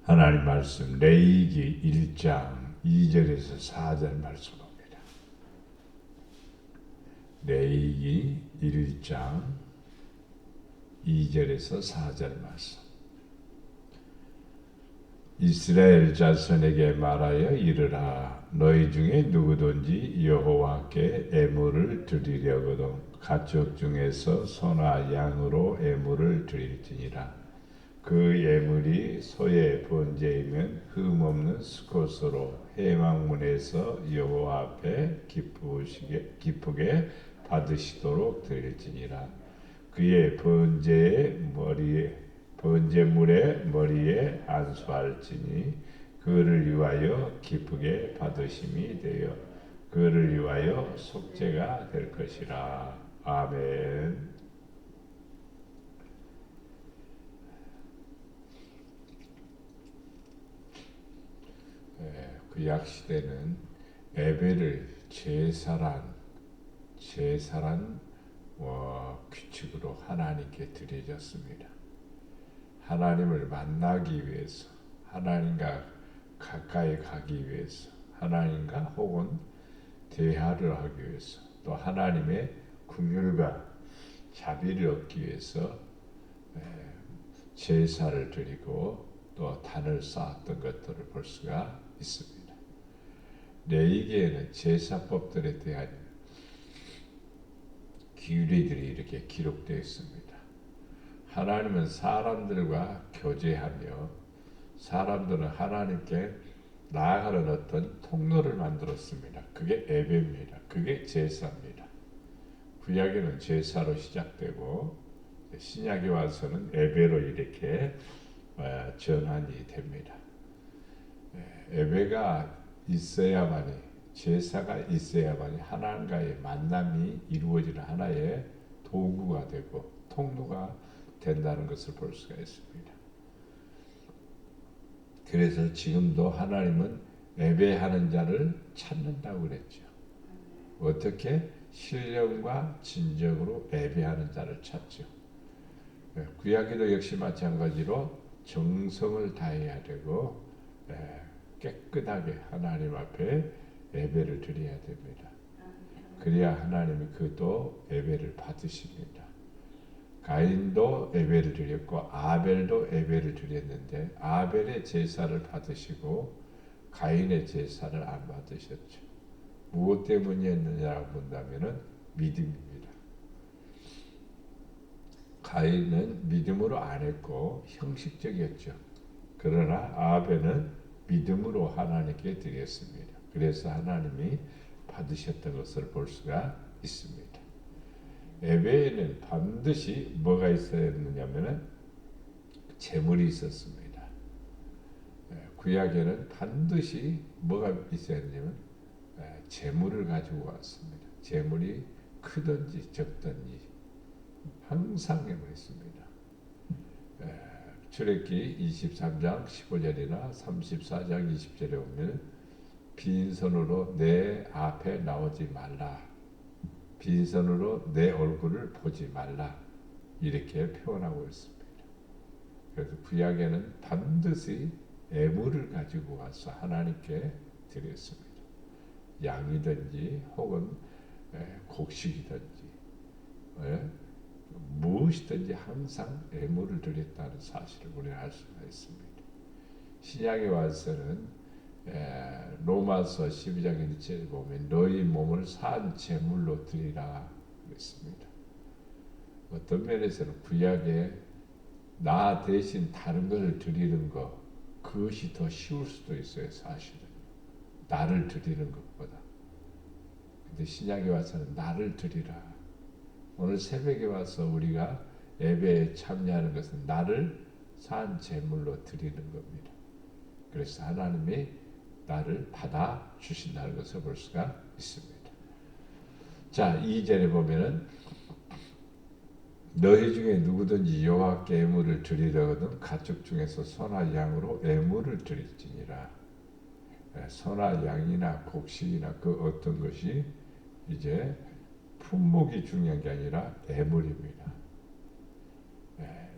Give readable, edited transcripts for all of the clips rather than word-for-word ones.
하나님 말씀 레위기 1장 2절에서 4절 말씀 봅니다. 레위기 1장 2절에서 4절 말씀. 이스라엘 자손에게 말하여 이르라. 너희 중에 누구든지 여호와께 애물을 드리려거든 가축 중에서 소나 양으로 애물을 드릴지니라. 그 예물이 소의 번제이면 흠없는 수컷으로 회막문에서 여호와 앞에 기쁘게 받으시도록 드릴지니라. 그의 번제물의 머리에 안수할지니 그를 위하여 기쁘게 받으심이 되어 그를 위하여 속죄가 될 것이라. 아멘. 구약 시대는 예배를 제사란 규칙으로 하나님께 드려졌습니다. 하나님을 만나기 위해서, 하나님과 가까이 가기 위해서, 하나님과 혹은 대화를 하기 위해서, 또 하나님의 긍휼과 자비를 얻기 위해서 제사를 드리고 또 단을 쌓았던 것들을 볼 수가 있습니다. 레위기에는 제사법들에 대한 규례들이 이렇게 기록되어 있습니다. 하나님은 사람들과 교제하며 사람들은 하나님께 나아가는 어떤 통로를 만들었습니다. 그게 예배입니다. 그게 제사입니다. 구약에는 제사로 시작되고 신약에 와서는 예배로 이렇게 전환이 됩니다. 예배가 있어야만이, 제사가 있어야만이 하나님과의 만남이 이루어지는 하나의 도구가 되고 통로가 된다는 것을 볼 수가 있습니다. 그래서 지금도 하나님은 예배하는 자를 찾는다고 그랬죠. 어떻게? 신령과 진정으로 예배하는 자를 찾죠. 구약에도 역시 마찬가지로 정성을 다해야 되고 깨끗하게 하나님 앞에 예배를 드려야 됩니다. 그래야 하나님이 그도 예배를 받으십니다. 가인도 예배를 드렸고 아벨도 예배를 드렸는데 아벨의 제사를 받으시고 가인의 제사를 안 받으셨죠. 무엇 때문이었느냐고 본다면 믿음입니다. 가인은 믿음으로 안 했고 형식적이었죠. 그러나 아벨은 믿음으로 하나님께 드렸습니다. 그래서 하나님이 받으셨던 것을 볼 수가 있습니다. 예배에는 반드시 뭐가 있어야 했느냐면 제물이 있었습니다. 구약에는 반드시 뭐가 있어야 했냐면 제물을 가지고 왔습니다. 제물이 크든지 적든지 항상 예물했습니다. 출애굽기 23장 15절이나 34장 20절에 보면 빈손으로 내 앞에 나오지 말라. 빈손으로 내 얼굴을 보지 말라. 이렇게 표현하고 있습니다. 그래서 구약에는 반드시 예물을 가지고 와서 하나님께 드렸습니다. 양이든지 혹은 곡식이든지 무엇이든지 항상 예물을 드렸다는 사실을 우리는 알 수가 있습니다. 신약에 와서는 로마서 12장 1절에 보면 너희 몸을 산 제물로 드리라 그랬습니다. 어떤 면에서는 구약에 나 대신 다른 것을 드리는 것 그것이 더 쉬울 수도 있어요. 사실은 나를 드리는 것보다. 근데 신약에 와서는 나를 드리라. 오늘 새벽에 와서 우리가 예배에 참여하는 것은 나를 산 제물로 드리는 겁니다. 그래서 하나님이 나를 받아 주신다는 것을 볼 수가 있습니다. 자, 2절에 보면은 너희 중에 누구든지 여호와께 예물을 드리려거든 가축 중에서 소나 양으로 예물을 드릴지니라. 소나 양이나 곡식이나 그 어떤 것이 이제 품목이 중요한 게 아니라 예물입니다.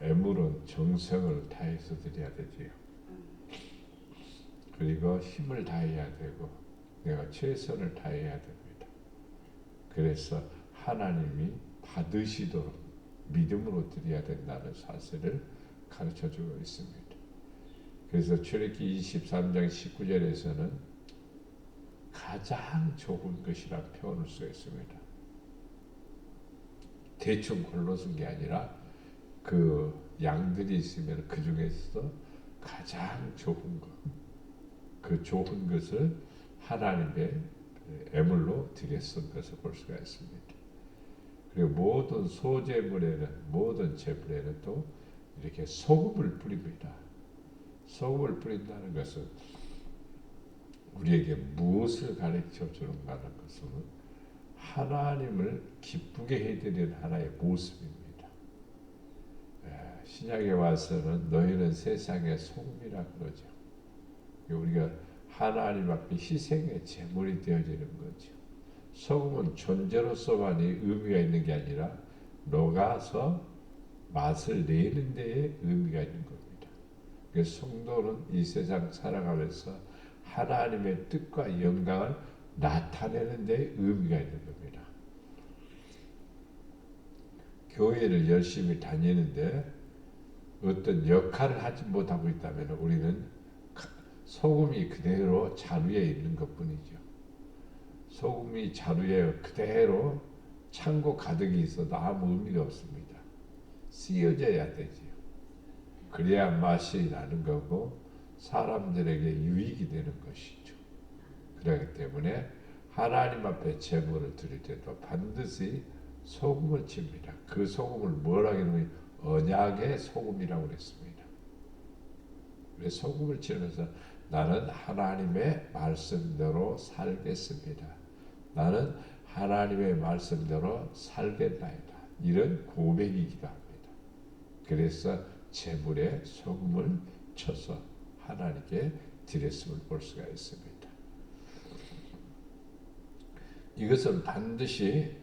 예물은 정성을 다해서 드려야 되지요. 그리고 힘을 다해야 되고 내가 최선을 다해야 됩니다. 그래서 하나님이 받으시도록 믿음으로 드려야 된다는 사실을 가르쳐주고 있습니다. 그래서 출애굽기 23장 19절에서는 가장 좋은 것이라 표현을 쓰였습니다. 대충 골라쓴 게 아니라 그 양들이 있으면 그 중에서 가장 좋은 것, 그 좋은 것을 하나님의 애물로 드렸던 것을 볼 수가 있습니다. 그리고 모든 소제물에는 모든 제물에는 또 이렇게 소금을 뿌립니다. 소금을 뿌린다는 것은 우리에게 무엇을 가르쳐 주는가 하는 것은 하나님을 기쁘게 해드리는 하나의 모습입니다. 신약에 와서는 너희는 세상의 소금이라 그러죠. 우리가 하나님 앞에 희생의 제물이 되어지는 거죠. 소금은 존재로서만이 의미가 있는 게 아니라 녹아서 맛을 내는 데에 의미가 있는 겁니다. 그래서 성도는 이 세상 살아가면서 하나님의 뜻과 영광을 나타내는 데 의미가 있는 겁니다. 교회를 열심히 다니는데 어떤 역할을 하지 못하고 있다면 우리는 소금이 그대로 자루에 있는 것뿐이죠. 소금이 자루에 그대로 창고 가득이 있어도 아무 의미가 없습니다. 쓰여져야 되지요. 그래야 맛이 나는 거고 사람들에게 유익이 되는 것이죠. 그렇기 때문에 하나님 앞에 제물을 드릴 때도 반드시 소금을 칩니다. 그 소금을 뭐라고 하냐면 언약의 소금이라고 그랬습니다. 그래서 소금을 치면서 나는 하나님의 말씀대로 살겠습니다. 나는 하나님의 말씀대로 살겠나이다. 이런 고백이기도 합니다. 그래서 제물에 소금을 쳐서 하나님께 드렸음을 볼 수가 있습니다. 이것은 반드시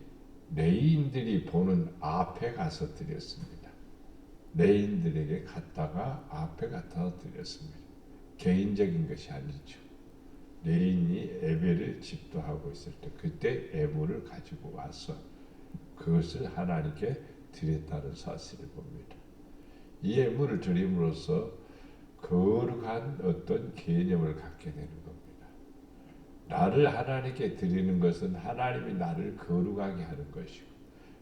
레위인들이 보는 앞에 가서 드렸습니다. 레위인들에게 갔다가 앞에 가서 드렸습니다. 개인적인 것이 아니죠. 레위인이 예배를 집도하고 있을 때 그때 예물을 가지고 와서 그것을 하나님께 드렸다는 사실을 봅니다. 이 예물을 드림으로써 거룩한 어떤 개념을 갖게 되는 겁니다. 나를 하나님께 드리는 것은 하나님이 나를 거룩하게 하는 것이고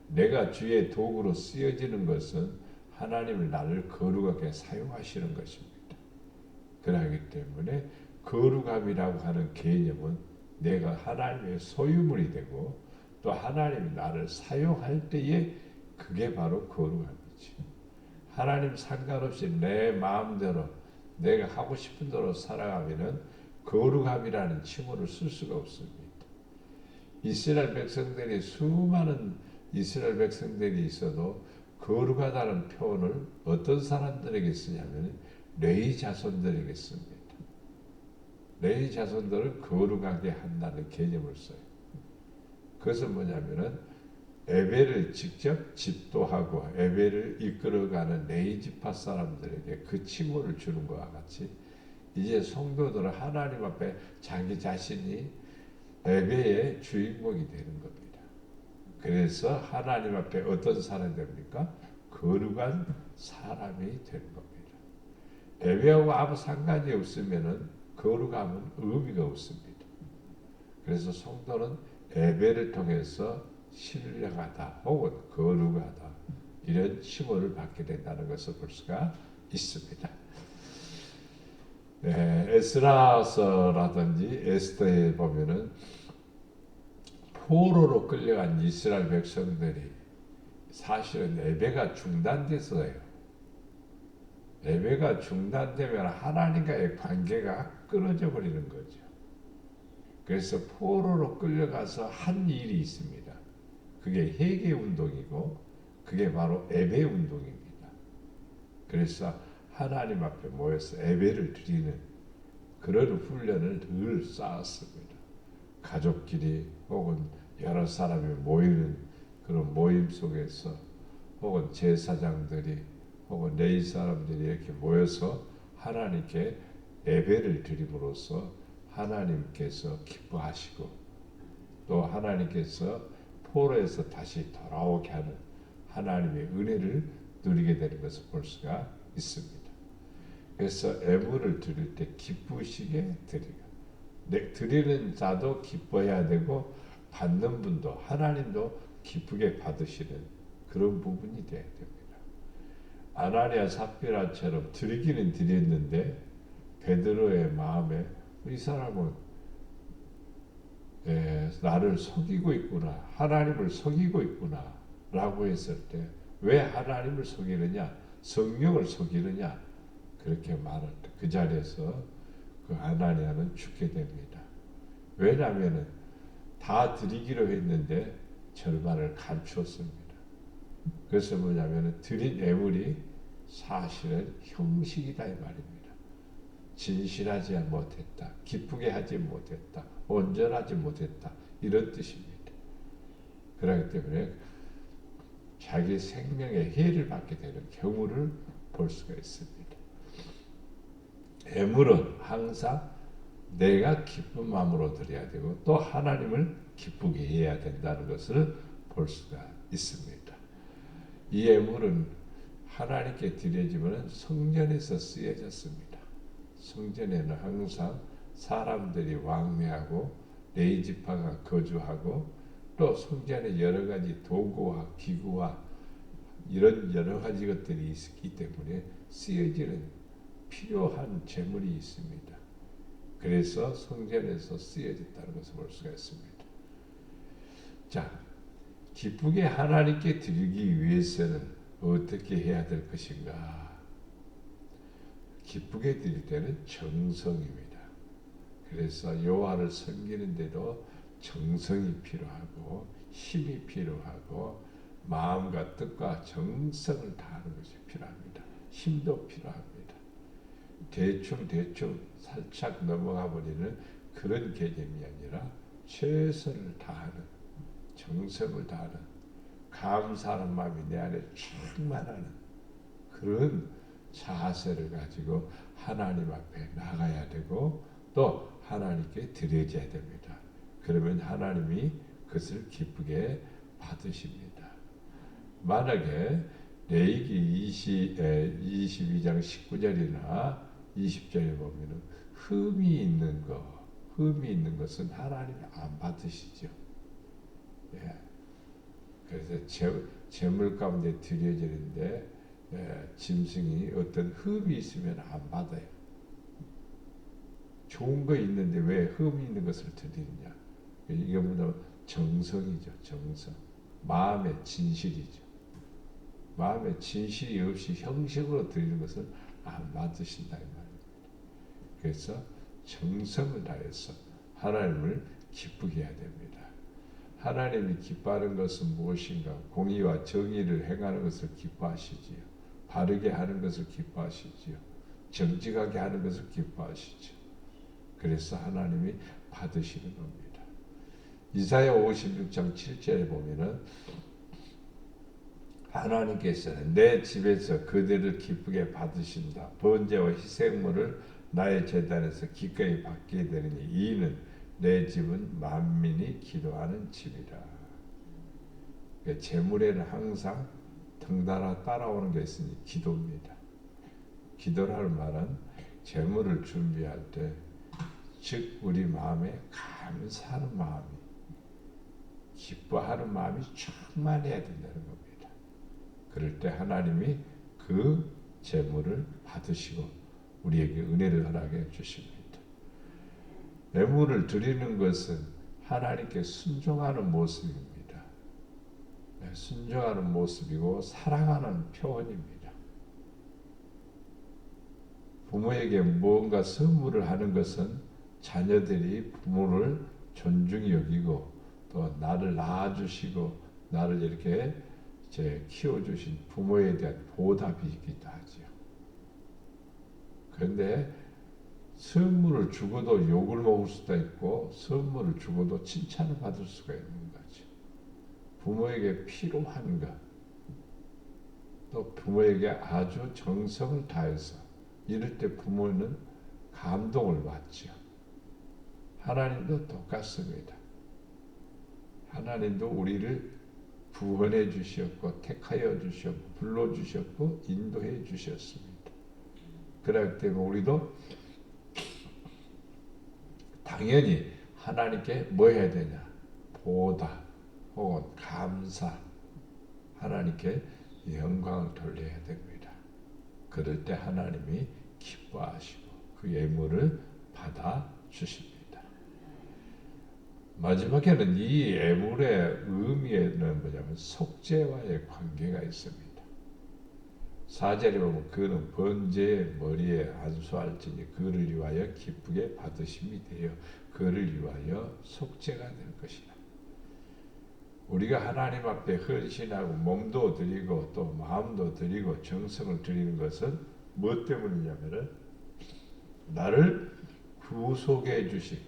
내가 주의 도구로 쓰여지는 것은 하나님을 나를 거룩하게 사용하시는 것입니다. 그렇기 때문에 거룩함이라고 하는 개념은 내가 하나님의 소유물이 되고 또 하나님이 나를 사용할 때에 그게 바로 거룩함이지. 하나님 상관없이 내 마음대로 내가 하고 싶은 대로 살아가면은 거룩함이라는 칭호를 쓸 수가 없습니다. 이스라엘 백성들이 수많은 이스라엘 백성들이 있어도 거룩하다는 표현을 어떤 사람들에게 쓰냐면 레위 자손들에게 씁니다. 레위 자손들을 거룩하게 한다는 개념을 써요. 그것은 뭐냐면은 예배를 직접 집도하고 예배를 이끌어가는 레위 지파 사람들에게 그 칭호를 주는 것과 같이 이제 성도들은 하나님 앞에 자기 자신이 예배의 주인공이 되는 겁니다. 그래서 하나님 앞에 어떤 사람이 됩니까? 거룩한 사람이 되는 겁니다. 예배하고 아무 상관이 없으면은 거룩함은 의미가 없습니다. 그래서 성도는 예배를 통해서 신령하다 혹은 거룩하다 이런 칭호를 받게 된다는 것을 볼 수가 있습니다. 에스라서라든지 에스더에 보면은 포로로 끌려간 이스라엘 백성들이 사실은 예배가 중단됐어요. 예배가 중단되면 하나님과의 관계가 끊어져 버리는 거죠. 그래서 포로로 끌려가서 한 일이 있습니다. 그게 회개 운동이고 그게 바로 예배 운동입니다. 그래서 하나님 앞에 모여서 예배를 드리는 그런 훈련을 늘 쌓았습니다. 가족끼리 혹은 여러 사람이 모이는 그런 모임 속에서 혹은 제사장들이 혹은 레위 사람들이 이렇게 모여서 하나님께 예배를 드림으로써 하나님께서 기뻐하시고 또 하나님께서 포로에서 다시 돌아오게 하는 하나님의 은혜를 누리게 되는 것을 볼 수가 있습니다. 그래서 예물을 드릴 때 기쁘시게 드리고 드리는 자도 기뻐해야 되고 받는 분도 하나님도 기쁘게 받으시는 그런 부분이 돼야 됩니다. 아나니아 삽비라처럼 드리기는 드렸는데 베드로의 마음에 이 사람은 나를 속이고 있구나, 하나님을 속이고 있구나 라고 했을 때 왜 하나님을 속이느냐, 성령을 속이느냐 그렇게 말할 때 그 자리에서 그 아나니아는 죽게 됩니다. 왜냐하면 다 드리기로 했는데 절반을 감추었습니다. 그래서 뭐냐면 드린 예물이 사실은 형식이다 이 말입니다. 진실하지 못했다, 기쁘게 하지 못했다, 온전하지 못했다 이런 뜻입니다. 그렇기 때문에 자기 생명에 해를 받게 되는 경우를 볼 수가 있습니다. 예물은 항상 내가 기쁜 마음으로 드려야 되고 또 하나님을 기쁘게 해야 된다는 것을 볼 수가 있습니다. 이 예물은 하나님께 드려지면 성전에서 쓰여졌습니다. 성전에는 항상 사람들이 왕래하고 레위지파가 거주하고 또 성전에 여러 가지 도구와 기구와 이런 여러 가지 것들이 있기 때문에 쓰여지는 필요한 재물이 있습니다. 그래서 성전에서 쓰여졌다는 것을 볼 수가 있습니다. 자, 기쁘게 하나님께 드리기 위해서는 어떻게 해야 될 것인가? 기쁘게 드릴 때는 정성입니다. 그래서 여호와를 섬기는데도 정성이 필요하고 힘이 필요하고 마음과 뜻과 정성을 다하는 것이 필요합니다. 힘도 필요합니다. 대충 살짝 넘어가 버리는 그런 개념이 아니라 최선을 다하는, 정성을 다하는, 감사하는 마음이 내 안에 충만하는 그런 자세를 가지고 하나님 앞에 나가야 되고 또 하나님께 드려져야 됩니다. 그러면 하나님이 그것을 기쁘게 받으십니다. 만약에 레위기 22장 19절이나 20절에 보면은 흠이 있는 것은 하나님이 안 받으시죠. 예. 그래서 재물 가운데 드려지는데 짐승이 어떤 흠이 있으면 안 받아요. 좋은 거 있는데 왜 흠이 있는 것을 드리느냐? 이게 뭐냐? 정성이죠. 정성. 마음의 진실이죠. 마음에 진실이 없이 형식으로 드리는 것을 안 받으신다 이 말입니다. 그래서 정성을 다해서 하나님을 기쁘게 해야 됩니다. 하나님이 기뻐하는 것은 무엇인가? 공의와 정의를 행하는 것을 기뻐하시지요. 바르게 하는 것을 기뻐하시지요. 정직하게 하는 것을 기뻐하시죠. 그래서 하나님이 받으시는 겁니다. 이사야 56장 7절에 보면은 하나님께서는 내 집에서 그들을 기쁘게 받으신다. 번제와 희생물을 나의 제단에서 기꺼이 받게 되느니 이는 내 집은 만민이 기도하는 집이라. 재물에는 항상 덩달아 따라오는 게 있으니 기도입니다. 기도라는 말은 재물을 준비할 때 즉 우리 마음에 감사하는 마음이 기뻐하는 마음이 충만해야 된다는 겁니다. 그럴 때 하나님이 그 재물을 받으시고 우리에게 은혜를 허락해 주십니다. 예물을 드리는 것은 하나님께 순종하는 모습입니다. 순종하는 모습이고 사랑하는 표현입니다. 부모에게 무언가 선물을 하는 것은 자녀들이 부모를 존중히 여기고 또 나를 낳아주시고 나를 이렇게 키워주신 부모에 대한 보답이기도 하죠. 그런데 선물을 주고도 욕을 먹을 수도 있고 선물을 주고도 칭찬을 받을 수가 있는 거죠. 부모에게 필요한 것, 또 부모에게 아주 정성을 다해서 이럴 때 부모는 감동을 받죠. 하나님도 똑같습니다. 하나님도 우리를 구원해 주셨고 택하여 주셨고 불러 주셨고 인도해 주셨습니다. 그렇기 때문에 우리도 당연히 하나님께 뭐 해야 되냐? 보다 혹은 감사, 하나님께 영광을 돌려야 됩니다. 그럴 때 하나님이 기뻐하시고 그 예물을 받아 주십니다. 마지막에는 이 예물의 의미에는 뭐냐면 속죄와의 관계가 있습니다. 4절에 보면 그는 번제의 머리에 안수할지니 그를 위하여 기쁘게 받으심이 되어 그를 위하여 속죄가 될 것이라. 우리가 하나님 앞에 헌신하고 몸도 드리고 또 마음도 드리고 정성을 드리는 것은 무엇 때문이냐면은 나를 구속해 주신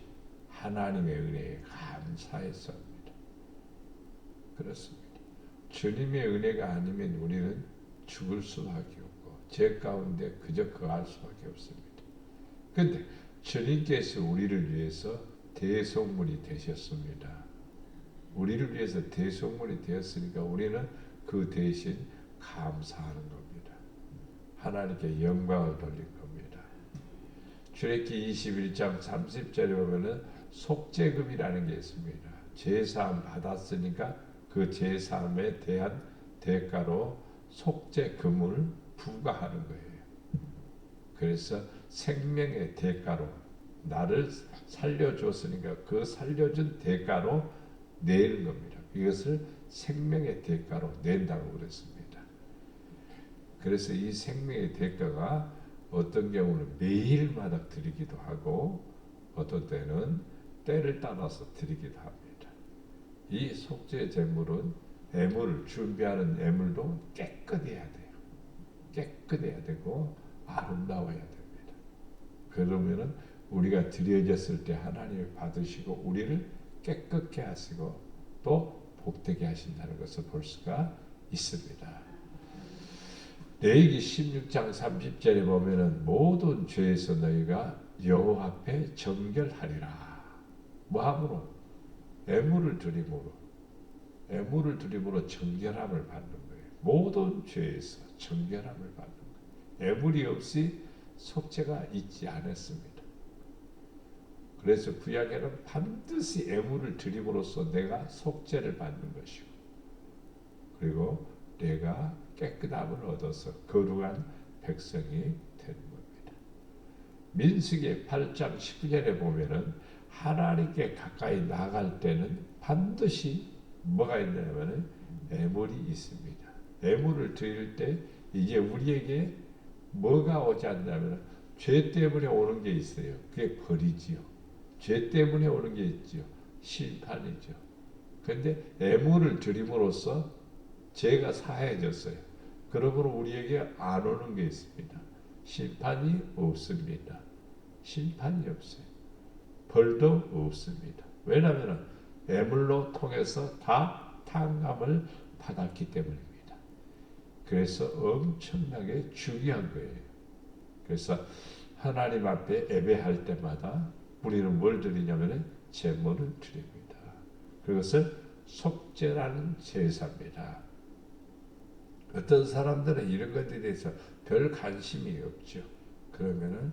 하나님의 은혜에 감사해서입니다. 그렇습니다. 주님의 은혜가 아니면 우리는 죽을 수밖에 없고 죄 가운데 그저 거할 수밖에 없습니다. 그런데 주님께서 우리를 위해서 대속물이 되셨습니다. 우리를 위해서 대속물이 되었으니까 우리는 그 대신 감사하는 겁니다. 하나님께 영광을 돌린 겁니다. 출애굽기 21장 30절에 보면은 속죄금이라는 게 있습니다. 제사함 받았으니까 그 제사함에 대한 대가로 속죄금을 부과하는 거예요. 그래서 생명의 대가로 나를 살려줬으니까 그 살려준 대가로 내는 겁니다. 이것을 생명의 대가로 낸다고 그랬습니다. 그래서 이 생명의 대가가 어떤 경우는 매일마다 드리기도 하고 어떤 때는 때를 따라서 드리기도 합니다. 이 속죄 제물은 애물을 준비하는 애물도 깨끗해야 돼요. 깨끗해야 되고 아름다워야 됩니다. 그러면은 우리가 드려졌을 때 하나님이 받으시고 우리를 깨끗게 하시고 또 복되게 하신다는 것을 볼 수가 있습니다. 레위기 16장 30절에 보면은 모든 죄에서 너희가 여호와 앞에 정결하리라. 뭐함으로? 애물을 드림으로 정결함을 받는 거예요. 모든 죄에서 정결함을 받는 거예요. 애물이 없이 속죄가 있지 않았습니다. 그래서 구약에는 반드시 애물을 드림으로써 내가 속죄를 받는 것이고 그리고 내가 깨끗함을 얻어서 거룩한 백성이 되는 겁니다. 민수기 8장 19절에 보면은 하나님께 가까이 나갈 때는 반드시 뭐가 있냐면 애물이 있습니다. 애물을 드릴 때 이제 우리에게 뭐가 오지 않냐면 죄 때문에 오는 게 있어요. 그게 벌이지요. 죄 때문에 오는 게 있죠. 심판이죠. 그런데 애물을 드림으로써 죄가 사해졌어요. 그러므로 우리에게 안 오는 게 있습니다. 심판이 없습니다. 심판이 없어요. 벌도 없습니다. 왜냐하면 애물로 통해서 다 탕감을 받았기 때문입니다. 그래서 엄청나게 중요한 거예요. 그래서 하나님 앞에 예배할 때마다 우리는 뭘 드리냐면 제물을 드립니다. 그것을 속죄라는 제사입니다. 어떤 사람들은 이런 것에 대해서 별 관심이 없죠. 그러면은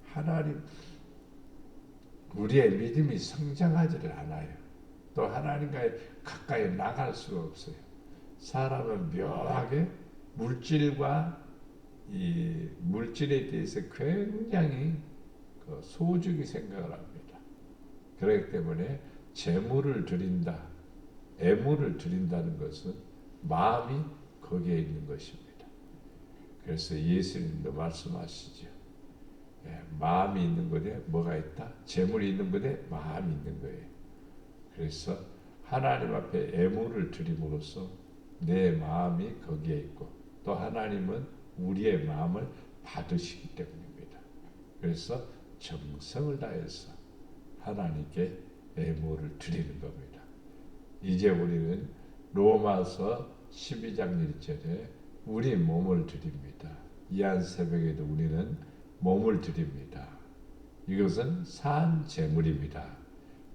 하나님 우리의 믿음이 성장하지를 않아요. 또 하나님과 가까이 나갈 수가 없어요. 사람은 묘하게 물질과 이 물질에 대해서 굉장히 소중히 생각을 합니다. 그렇기 때문에 재물을 드린다, 애물을 드린다는 것은 마음이 거기에 있는 것입니다. 그래서 예수님도 말씀하시죠. 마음이 있는 곳에 뭐가 있다? 재물이 있는 곳에 마음이 있는 거예요. 그래서 하나님 앞에 애물을 드림으로써 내 마음이 거기에 있고 또 하나님은 우리의 마음을 받으시기 때문입니다. 그래서 정성을 다해서 하나님께 애물을 드리는 겁니다. 이제 우리는 로마서 12장 1절에 우리 몸을 드립니다. 이한 새벽에도 우리는 몸을 드립니다. 이것은 산 제물입니다.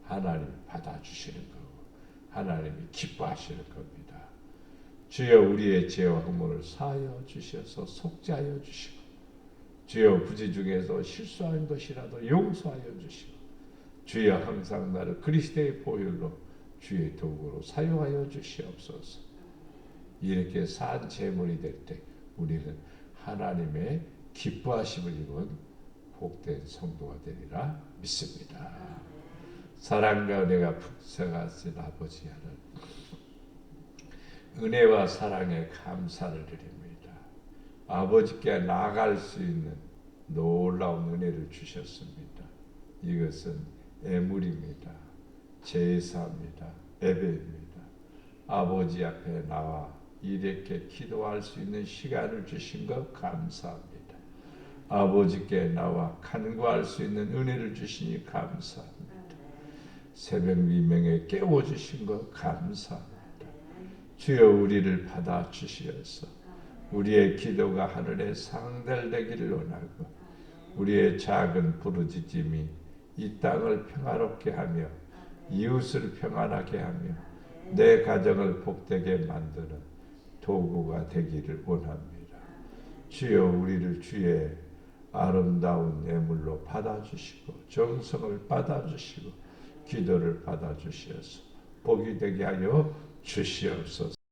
하나님이 받아주시는 거고 하나님이 기뻐하시는 겁니다. 주여 우리의 죄와 허물을 사하여 주셔서 속죄하여 주시고 주여 부지 중에서 실수한 것이라도 용서하여 주시고 주여 항상 나를 그리스도의 보혈로 주의 도구로 사용하여 주시옵소서. 이렇게 산 제물이 될 때 우리는 하나님의 기뻐하심을 입은 복된 성도가 되리라 믿습니다. 사랑과 은혜가 풍성하신 아버지 하나님, 은혜와 사랑에 감사를 드립니다. 아버지께 나아갈 수 있는 놀라운 은혜를 주셨습니다. 이것은 애물입니다. 제사입니다. 예배입니다. 아버지 앞에 나와 이렇게 기도할 수 있는 시간을 주신 것 감사합니다. 아버지께 나와 간구할 수 있는 은혜를 주시니 감사합니다. 새벽 미명에 깨워주신 것 감사합니다. 주여 우리를 받아주시어서 우리의 기도가 하늘에 상달되기를 원하고 우리의 작은 부르짖음이 이 땅을 평화롭게 하며 이웃을 평안하게 하며 내 가정을 복되게 만드는 도구가 되기를 원합니다. 주여 우리를 주의 아름다운 예물로 받아주시고 정성을 받아주시고 기도를 받아주시어서 복이 되게 하여 주시옵소서.